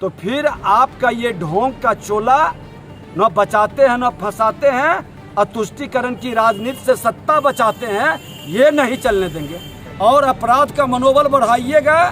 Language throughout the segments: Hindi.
तो फिर आपका ये ढोंग का चोला न बचाते हैं न फंसाते हैं और तुष्टीकरण की राजनीति से सत्ता बचाते हैं, ये नहीं चलने देंगे। और अपराध का मनोबल बढ़ाइएगा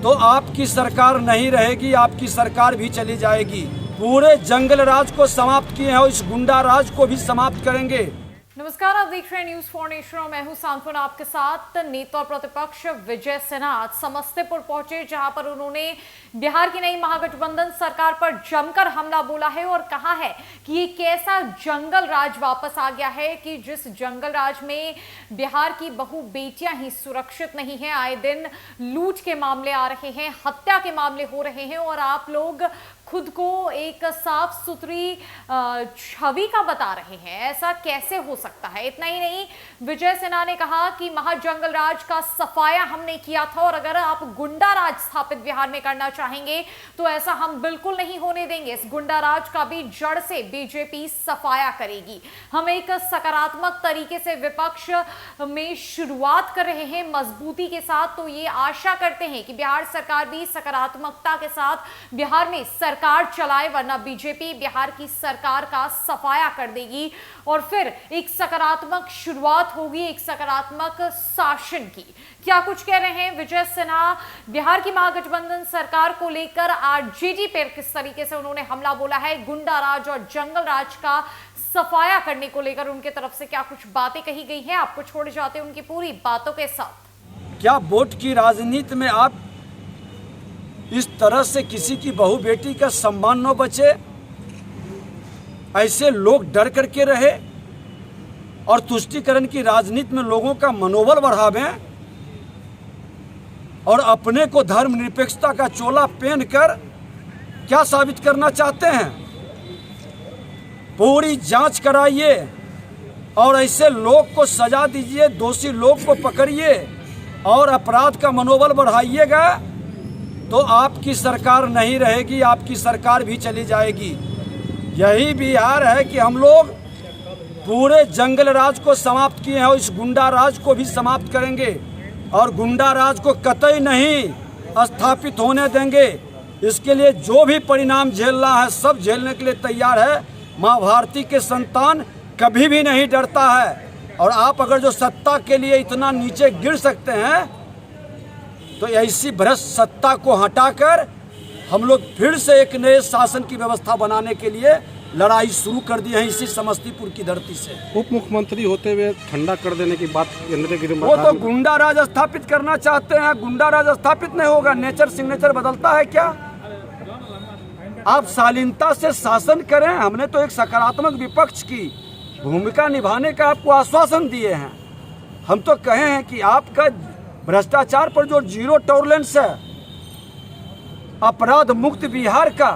तो आपकी सरकार नहीं रहेगी, आपकी सरकार भी चली जाएगी। पूरे जंगल राज को समाप्त किए हैं और इस गुंडा राज को भी समाप्त करेंगे। नमस्कार, आप देख रहे हैं न्यूज फॉर नेशन और मैं हूं सांत्वना आपके साथ। नेता और प्रतिपक्ष विजय सिन्हा आज समस्तीपुर पहुंचे, जहां पर उन्होंने बिहार की नई महागठबंधन सरकार पर जमकर हमला बोला है और कहा है कि ये कैसा जंगल राज वापस आ गया है कि जिस जंगल राज में बिहार की बहु बेटियां ही सुरक्षित नहीं है। आए दिन लूट के मामले आ रहे हैं, हत्या के मामले हो रहे हैं और आप लोग खुद को एक साफ सुथरी छवि का बता रहे हैं। ऐसा कैसे हो सकता है? इतना ही नहीं, विजय सिन्हा ने कहा कि महाजंगल राज का सफाया हमने किया था और अगर आप गुंडा राज स्थापित बिहार में करना चाहेंगे तो ऐसा हम बिल्कुल नहीं होने देंगे। इस गुंडा राज का भी जड़ से बीजेपी सफाया करेगी। हम एक सकारात्मक तरीके से विपक्ष में शुरुआत कर रहे हैं मजबूती के साथ, तो ये आशा करते हैं कि बिहार सरकार भी सकारात्मकता के साथ बिहार में सरकार चलाए, वरना बीजेपी बिहार की सरकार का सफाया कर देगी और फिर एक सकारात्मक शुरुआत होगी, एक सकारात्मक शासन की। क्या कुछ कह रहे हैं विजय सिन्हा? बिहार की महागठबंधन सरकार को लेकर आरजेडी पर किस तरीके से उन्होंने हमला बोला है, गुंडा राज और जंगल राज का सफाया करने को लेकर उनके तरफ से क्या कुछ बातें कही गई हैं, आपको छोड़ जाते हैं उनकी पूरी बातों के साथ। क्या वोट की राजनीति में आप इस तरह से किसी की बहू बेटी का सम्मान न बचे, ऐसे लोग डर करके रहे और तुष्टीकरण की राजनीति में लोगों का मनोबल बढ़ावें और अपने को धर्मनिरपेक्षता का चोला पहनकर क्या साबित करना चाहते हैं? पूरी जांच कराइए और ऐसे लोग को सजा दीजिए, दोषी लोग को पकड़िए और अपराध का मनोबल बढ़ाइएगा तो आपकी सरकार नहीं रहेगी, आपकी सरकार भी चली जाएगी। यही बिहार है कि हम लोग पूरे जंगल राज को समाप्त किए हैं और इस गुंडा राज को भी समाप्त करेंगे और गुंडा राज को कतई नहीं स्थापित होने देंगे। इसके लिए जो भी परिणाम झेलना है सब झेलने के लिए तैयार है। माँ भारती के संतान कभी भी नहीं डरता है और आप अगर जो सत्ता के लिए इतना नीचे गिर सकते हैं तो ऐसी भ्रष्ट सत्ता को हटाकर हम लोग फिर से एक नए शासन की व्यवस्था बनाने के लिए लड़ाई शुरू कर दी है इसी समस्तीपुर की धरती से। उप मुख्यमंत्री होते हुए ठंडा कर देने की बात वो तो गुंडा राज स्थापित करना चाहते हैं। गुंडा राज स्थापित नहीं होगा, नेचर सिग्नेचर बदलता है क्या? आप शालीनता से शासन करें। हमने तो एक सकारात्मक विपक्ष की भूमिका निभाने का आपको आश्वासन दिए हैं। हम तो कहे हैं कि आपका भ्रष्टाचार पर जो जीरो टॉलरेंस है, अपराध मुक्त बिहार का,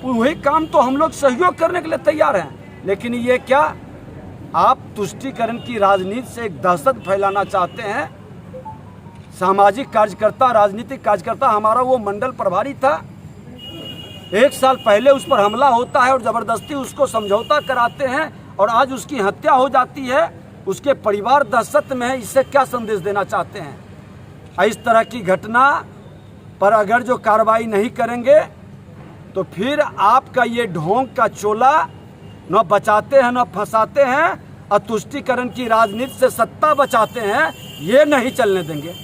वही काम तो हम लोग सहयोग करने के लिए तैयार हैं। लेकिन ये क्या, आप तुष्टीकरण की राजनीति से एक दहशत फैलाना चाहते हैं। सामाजिक कार्यकर्ता, राजनीतिक कार्यकर्ता, हमारा वो मंडल प्रभारी था, 1 साल पहले उस पर हमला होता है और जबरदस्ती उसको समझौता कराते हैं और आज उसकी हत्या हो जाती है। उसके परिवार दहशत में है। इससे क्या संदेश देना चाहते हैं? इस तरह की घटना पर अगर जो कार्रवाई नहीं करेंगे तो फिर आपका ये ढोंग का चोला न बचाते हैं न फंसाते हैं और तुष्टीकरण की राजनीति से सत्ता बचाते हैं, ये नहीं चलने देंगे।